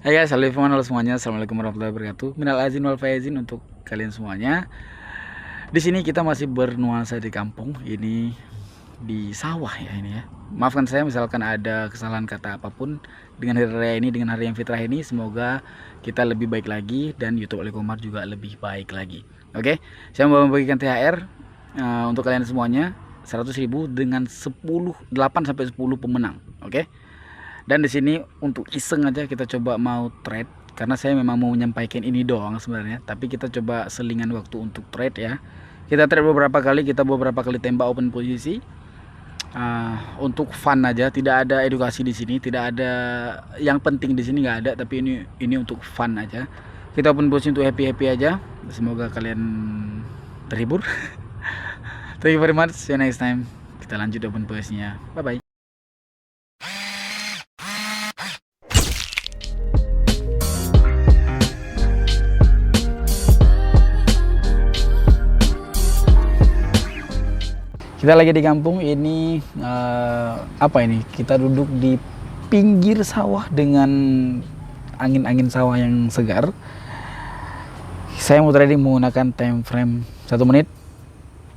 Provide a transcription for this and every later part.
Hai guys, halo semuanya. Assalamualaikum warahmatullahi wabarakatuh. Minal aizin wal faizin untuk kalian semuanya. Di sini kita masih bernuansa di kampung. Ini di sawah ya ini ya. Maafkan saya misalkan ada kesalahan kata apapun dengan hari raya ini, dengan hari yang fitrah ini. Semoga kita lebih baik lagi dan YouTube Alikomar juga lebih baik lagi. Oke, saya mau membagikan THR untuk kalian semuanya 100.000 dengan 8 sampai 10 pemenang. Oke. Dan di sini untuk iseng aja kita coba mau trade karena saya memang mau menyampaikan ini doang sebenarnya, tapi kita coba selingan waktu untuk trade ya. Kita trade beberapa kali, kita beberapa kali tembak open posisi untuk fun aja, tidak ada edukasi di sini, tidak ada yang penting di sini, nggak ada, tapi ini untuk fun aja. Kita open posisi untuk happy aja. Semoga kalian terhibur. Thank you very much. See you next time. Kita lanjut open posisinya. Bye bye. Kita lagi di kampung ini, apa ini? Kita duduk di pinggir sawah dengan angin-angin sawah yang segar. Saya mau trading menggunakan time frame 1 menit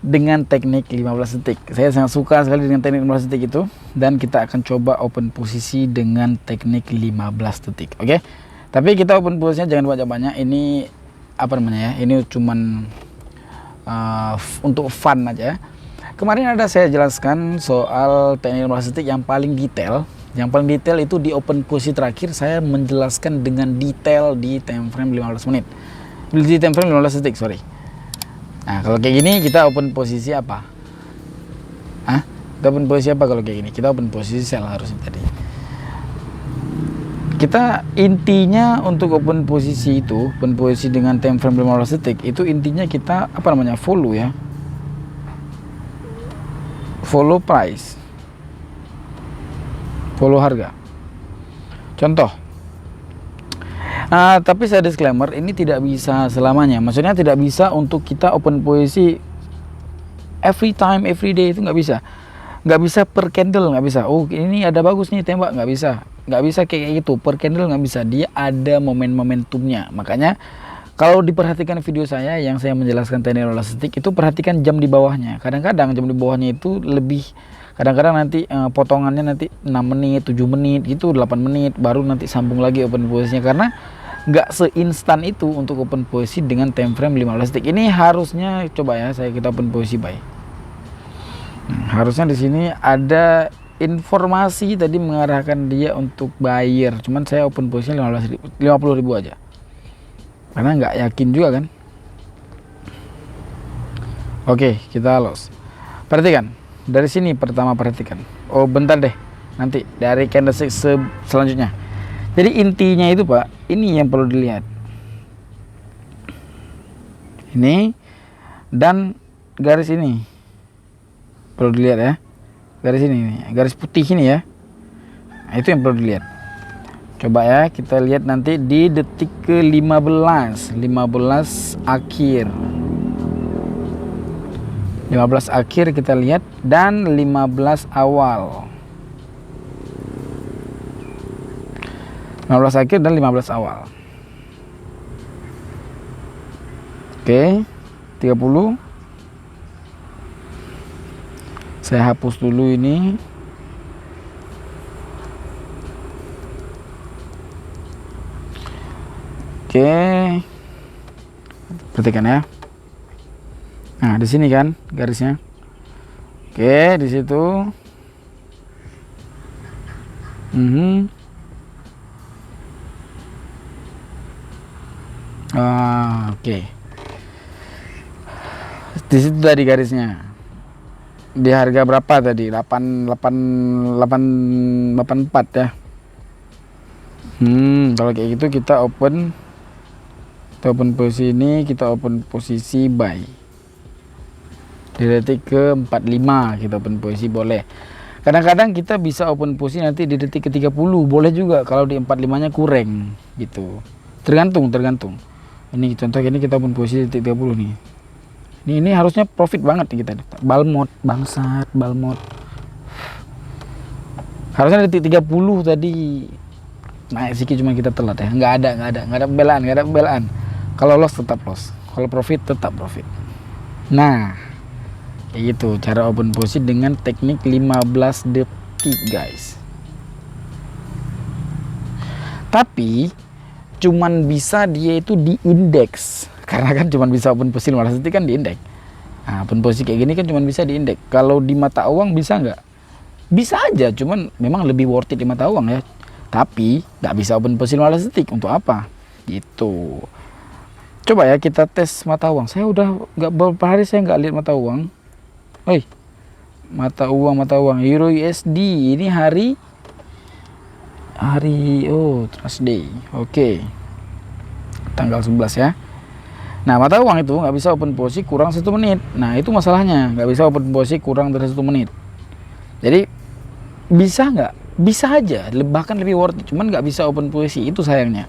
dengan teknik 15 detik. Saya sangat suka sekali dengan teknik 15 detik itu, dan kita akan coba open posisi dengan teknik 15 detik. Oke. Tapi kita open posisinya jangan banyak-banyak. Ini apa namanya ya? Ini cuman untuk fun aja. Kemarin ada saya jelaskan soal teknik 15 detik yang paling detail. Yang paling detail itu di open posisi terakhir saya menjelaskan dengan detail di time frame 15 menit. Di time frame 15 detik, sorry. Nah, kalau kayak gini kita open posisi apa? Kita open posisi apa kalau kayak gini? Kita open posisi sell harusnya tadi. Kita intinya untuk open posisi itu, open posisi dengan time frame 15 detik itu intinya kita apa namanya? Follow ya. Follow price, follow harga. Contoh, tapi saya disclaimer, ini tidak bisa selamanya. Maksudnya tidak bisa untuk kita open posisi every time, every day, itu nggak bisa. Nggak bisa per candle, nggak bisa. Oh ini ada bagus nih tembak, nggak bisa. Nggak bisa kayak gitu. Per candle nggak bisa. Dia ada momentumnya. Makanya kalau diperhatikan video saya yang saya menjelaskan teknik 15 detik itu, perhatikan jam di bawahnya. Kadang-kadang jam di bawahnya itu lebih, kadang-kadang nanti potongannya nanti 6 menit, 7 menit gitu, 8 menit baru nanti sambung lagi open posisinya, karena nggak seinstan itu untuk open posisi dengan time frame 15 detik. Ini harusnya coba ya kita open posisi buy. Harusnya di sini ada informasi tadi mengarahkan dia untuk buyer, cuman saya open posisinya 50.000 aja. Karena nggak yakin juga kan. Oke, kita loss. Perhatikan dari sini, pertama perhatikan. Oh bentar deh, nanti dari candlestick selanjutnya. Jadi intinya itu Pak, ini yang perlu dilihat. Ini dan garis ini perlu dilihat ya. Garis ini, garis putih ini ya. Nah, itu yang perlu dilihat. Coba ya kita lihat nanti di detik ke 15 akhir. 15 akhir kita lihat, dan 15 awal. 15 akhir dan 15 awal. Oke, 30. Saya hapus dulu ini. Oke, perhatikan ya. Nah di sini kan garisnya. Oke, di situ. Oke. Di situ tadi garisnya. Di harga berapa tadi? 84 ya. Kalau kayak gitu kita open posisi ini, kita open posisi buy di detik ke 45, kita open posisi boleh. Kadang-kadang kita bisa open posisi nanti di detik ke 30 boleh juga kalau di 45 nya kurang gitu, tergantung. Ini contoh ini kita open posisi di detik 30 nih. Ini harusnya profit banget nih kita. Balmot bangsat, balmot harusnya di detik 30 tadi. naik sedikit cuma kita telat ya. Nggak ada pembelaan. Kalau loss tetap loss, kalau profit tetap profit. Nah, kayak gitu cara open posisi dengan teknik 15 detik guys. Tapi cuman bisa dia itu di indeks, karena kan cuman bisa open posisi 15 detik kan di indeks. Nah, open posisi kayak gini kan cuman bisa di indeks. Kalau di mata uang bisa nggak? Bisa aja, cuman memang lebih worth it di mata uang ya. Tapi nggak bisa open posisi 15 detik. Untuk apa? Gitu. Coba ya kita tes mata uang. Saya udah nggak beberapa hari saya nggak lihat mata uang. Mata uang Euro USD ini hari Thursday. Oke. Tanggal 11 ya. Nah, mata uang itu nggak bisa open posisi kurang 1 menit. Nah, itu masalahnya, nggak bisa open posisi kurang dari 1 menit. Jadi bisa nggak? Bisa aja, bahkan lebih worth it. Cuman nggak bisa open posisi, itu sayangnya.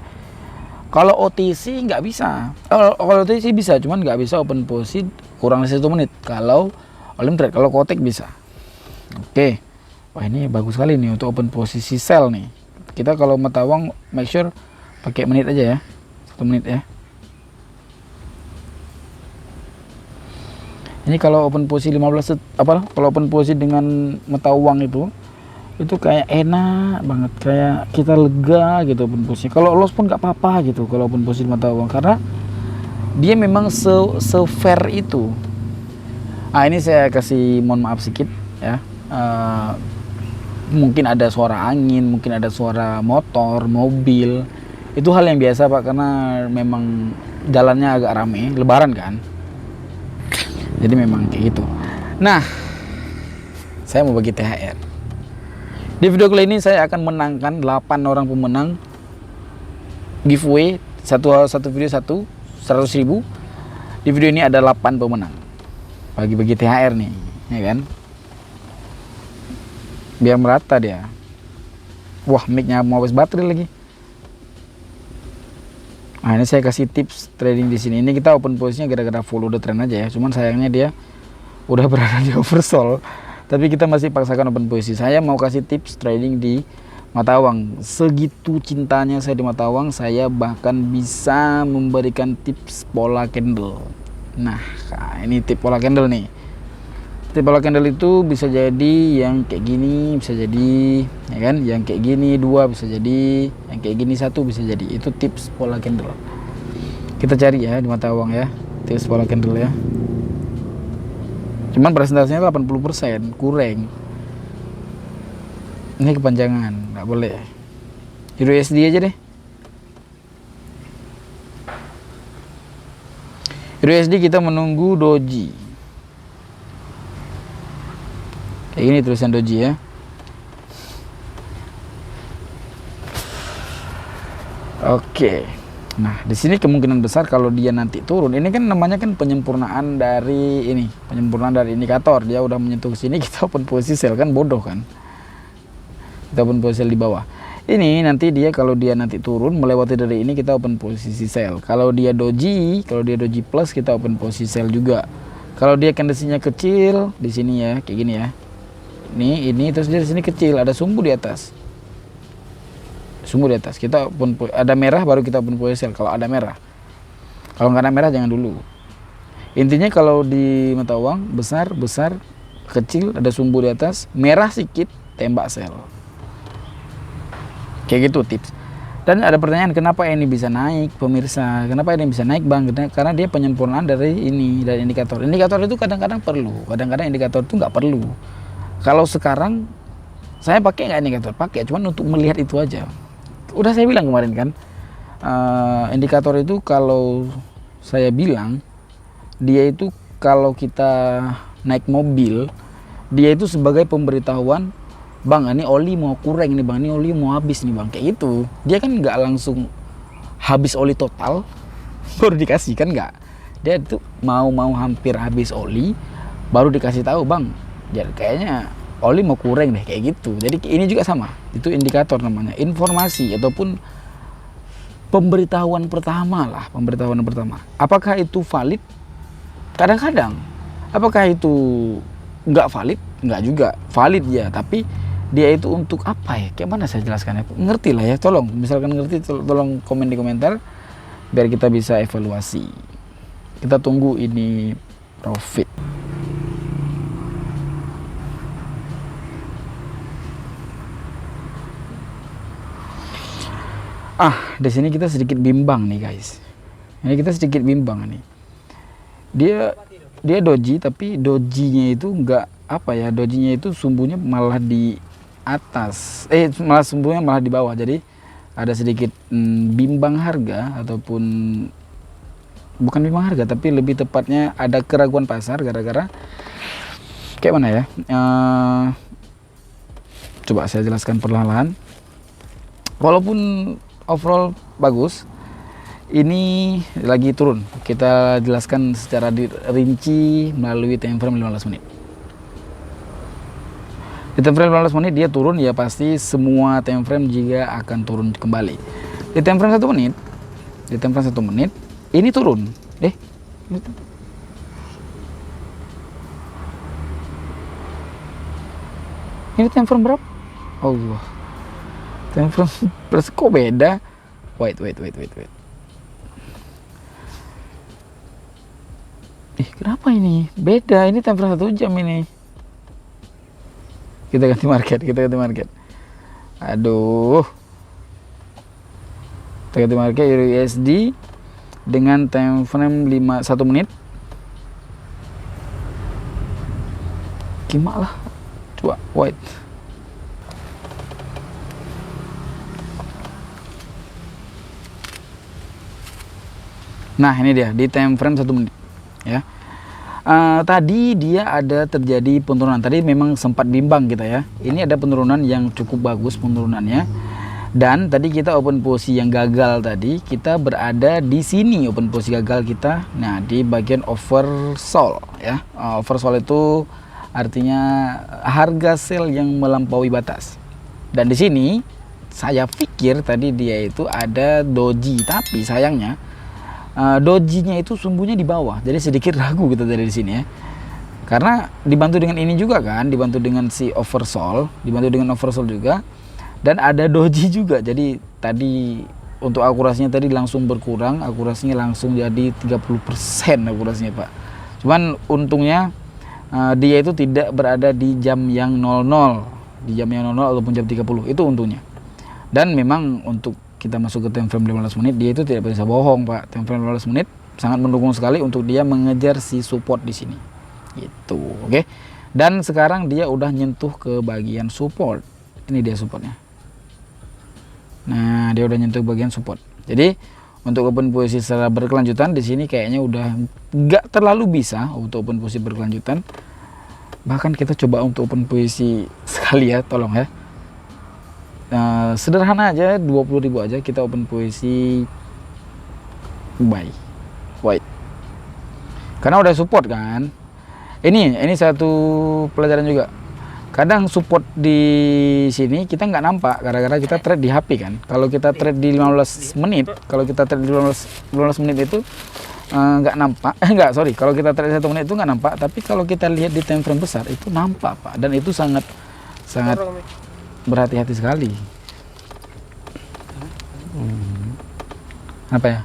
Kalau OTC nggak bisa. Kalau OTC bisa, cuman nggak bisa open posisi kurang dari 1 menit. Kalau Olimtrade, kalau Kotek bisa. Oke. Wah, ini bagus sekali nih untuk open posisi sell nih. Kita kalau mata uang make sure pakai menit aja ya. 1 menit ya. Ini kalau open posisi 15 kalau open posisi dengan mata uang itu kayak enak banget, kayak kita lega gitu open posisi. Kalau loss pun nggak apa-apa gitu kalau open posisi mata uang, karena dia memang se-fair itu. Nah, ini saya kasih mohon maaf sedikit ya. Mungkin ada suara angin, mungkin ada suara motor, mobil. Itu hal yang biasa Pak, karena memang jalannya agak rame, lebaran kan. Jadi memang kayak gitu. Nah, saya mau bagi THR. Di video kali ini saya akan menangkan 8 orang pemenang giveaway satu video 100.000. Di video ini ada 8 pemenang. Bagi-bagi THR nih, ya kan? Biar merata dia. Wah, mic-nya mau habis baterai lagi. Nah, ini saya kasih tips trading di sini. Ini kita open posisinya gara-gara follow the trend aja ya. Cuman sayangnya dia udah berada di oversold. Tapi kita masih paksakan open posisi. Saya mau kasih tips trading di mata uang. Segitu cintanya saya di mata uang, saya bahkan bisa memberikan tips pola candle. Nah, ini tips pola candle nih. Tips pola candle itu bisa jadi yang kayak gini, bisa jadi ya kan, yang kayak gini 2 bisa jadi, yang kayak gini 1 bisa jadi. Itu tips pola candle. Kita cari ya di mata uang ya, tips pola candle ya. Cuman presentasinya 80% kurang. Ini kepanjangan, nggak boleh. Euro USD aja deh. Euro USD kita menunggu doji. Kayak gini tulisan doji ya. Oke. Nah, di sini kemungkinan besar kalau dia nanti turun, ini kan namanya kan penyempurnaan dari indikator. Dia udah menyentuh ke sini, kita open posisi sell, kan bodoh kan. Kita open posisi sell di bawah. Ini nanti dia kalau dia nanti turun melewati dari ini, kita open posisi sell. Kalau dia doji plus, kita open posisi sell juga. Kalau dia candlestick-nya kecil di sini ya, kayak gini ya. Ini terus dia di sini kecil, ada sumbu di atas. Kita pun ada merah baru kita pun posisi sell kalau ada merah. Kalau nggak ada merah jangan dulu. Intinya kalau di mata uang besar, kecil ada sumbu di atas, merah sedikit tembak sell. Kayak gitu tips. Dan ada pertanyaan, kenapa ini bisa naik pemirsa? Kenapa ini bisa naik Bang? Karena dia penyempurnaan dari indikator. Indikator itu kadang-kadang perlu, kadang-kadang indikator itu nggak perlu. Kalau sekarang saya pakai nggak indikator? Pakai, cuman untuk melihat itu aja. Udah saya bilang kemarin kan, indikator itu kalau saya bilang dia itu kalau kita naik mobil, dia itu sebagai pemberitahuan, Bang ini oli mau kurang nih Bang, ini oli mau habis nih Bang, kayak gitu. Dia kan nggak langsung habis oli total baru dikasih, kan nggak. Dia itu mau hampir habis oli baru dikasih tahu, Bang jadi kayaknya oli mau kurang deh, kayak gitu. Jadi ini juga sama, itu indikator namanya, informasi ataupun pemberitahuan pertama lah, pemberitahuan pertama. Apakah itu valid? Kadang-kadang. Apakah itu nggak valid? Nggak juga valid ya, tapi dia itu untuk apa ya, kayak mana saya jelaskan ya, ngerti lah ya, tolong misalkan ngerti tolong komen di komentar biar kita bisa evaluasi. Kita tunggu ini profit. Di sini kita sedikit bimbang nih guys. Ini kita sedikit bimbang nih. Dia doji, tapi dojinya itu enggak apa ya, dojinya itu sumbunya malah di atas, malah sumbunya malah di bawah. Jadi ada sedikit bimbang harga, ataupun bukan bimbang harga, tapi lebih tepatnya ada keraguan pasar gara-gara kayak mana ya. Coba saya jelaskan perlahan-lahan. Walaupun overall bagus, ini lagi turun. Kita jelaskan secara rinci melalui time frame 15 menit. Di time frame 15 menit dia turun, ya pasti semua time frame juga akan turun kembali. Di time frame 1 menit, ini turun. Ini time frame berapa? Allah. Time frame kok beda? Wait. Kenapa ini? Beda, ini time frame 1 jam ini. Kita ganti market. Aduh. Kita ganti market Euro USD dengan time frame 1 menit. Gimana lah? Coba wait. Nah, ini dia di time frame 1 menit ya. Tadi dia ada terjadi penurunan. Tadi memang sempat bimbang kita ya. Ini ada penurunan yang cukup bagus penurunannya. Dan tadi kita open posisi yang gagal tadi, kita berada di sini open posisi gagal kita. Nah, di bagian oversold ya. Oversold itu artinya harga sell yang melampaui batas. Dan di sini saya pikir tadi dia itu ada doji, tapi sayangnya dojinya itu sumbunya di bawah, jadi sedikit ragu kita dari sini ya, karena dibantu dengan ini juga kan, dibantu dengan si oversold, juga, dan ada doji juga. Jadi tadi untuk akurasinya tadi langsung berkurang, akurasinya langsung jadi 30% akurasinya Pak. Cuman untungnya dia itu tidak berada di jam yang 00, ataupun jam 30, itu untungnya. Dan memang untuk kita masuk ke time frame 15 menit, dia itu tidak bisa bohong Pak. Time frame 15 menit sangat mendukung sekali untuk dia mengejar si support di sini. Gitu, oke. Dan sekarang dia udah nyentuh ke bagian support. Ini dia supportnya. Nah, dia udah nyentuh bagian support. Jadi untuk open posisi secara berkelanjutan di sini kayaknya udah nggak terlalu bisa untuk open posisi berkelanjutan. Bahkan kita coba untuk open posisi sekali ya, tolong ya. Sederhana aja, 20.000 aja kita open posisi buy wait, karena udah support kan. Ini satu pelajaran juga. Kadang support di sini kita nggak nampak gara-gara kita trade di HP kan. Kalau kita trade di 15 menit, kalau kita trade di 15 menit itu nggak nampak. Kalau kita trade 1 menit itu nggak nampak, tapi kalau kita lihat di time frame besar itu nampak Pak, dan itu sangat berhati-hati sekali. Apa ya?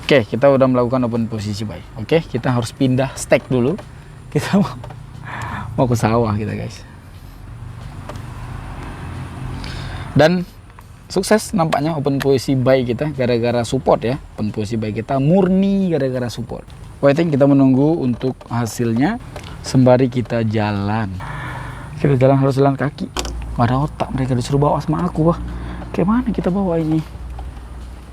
Oke, kita udah melakukan open posisi buy. Oke, kita harus pindah stack dulu. Kita mau ke sawah kita guys. Dan sukses nampaknya open posisi buy kita gara-gara support ya. Open posisi buy kita murni gara-gara support. Waiting, kita menunggu untuk hasilnya sembari kita jalan. Kita harus jalan kaki. Gak ada otak, mereka disuruh bawa sama aku. Wah, kayak mana kita bawa ini?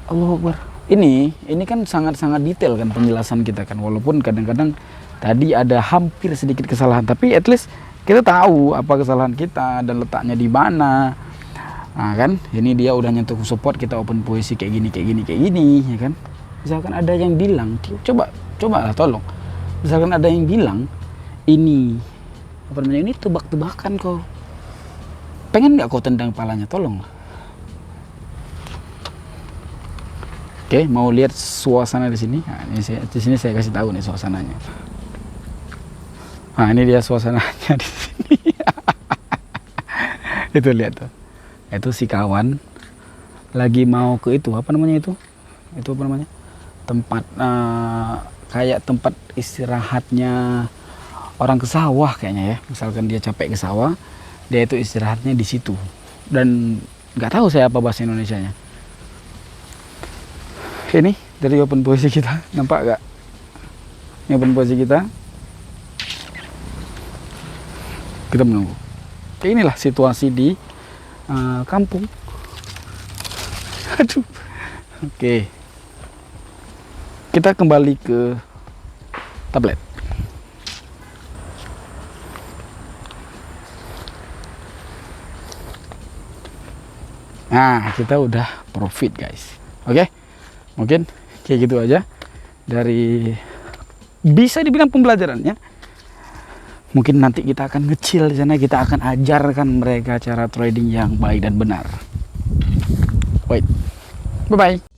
Allahu Akbar. Ini kan sangat-sangat detail kan penjelasan kita kan. Walaupun kadang-kadang tadi ada hampir sedikit kesalahan, tapi at least kita tahu apa kesalahan kita dan letaknya di mana. Nah kan, ini dia udah nyentuh support, kita open posisi kayak gini ya kan. Misalkan ada yang bilang, coba lah tolong. Misalkan ada yang bilang ini apa namanya, ini tebak-tebakan kau. Pengen nggak kau tendang kepalanya? Tolong. Oke, mau lihat suasana di sini? Nah, di sini saya kasih tahu nih suasananya. Nah, ini dia suasananya di sini. Itu lihat tuh. Itu si kawan lagi mau ke itu apa namanya itu apa namanya tempat kayak tempat istirahatnya orang ke sawah kayaknya ya. Misalkan dia capek ke sawah, dia itu istirahatnya di situ. Dan nggak tahu saya apa bahasa Indonesianya. Ini dari open posisi kita, nampak gak? Ini open posisi kita. Kita menunggu. Inilah situasi di kampung. Aduh. Oke. Kita kembali ke tablet. Nah, kita udah profit guys. Oke, mungkin kayak gitu aja dari bisa dibilang pembelajarannya. Mungkin nanti kita akan ngecil di sana, kita akan ajarkan mereka cara trading yang baik dan benar. Wait, bye bye.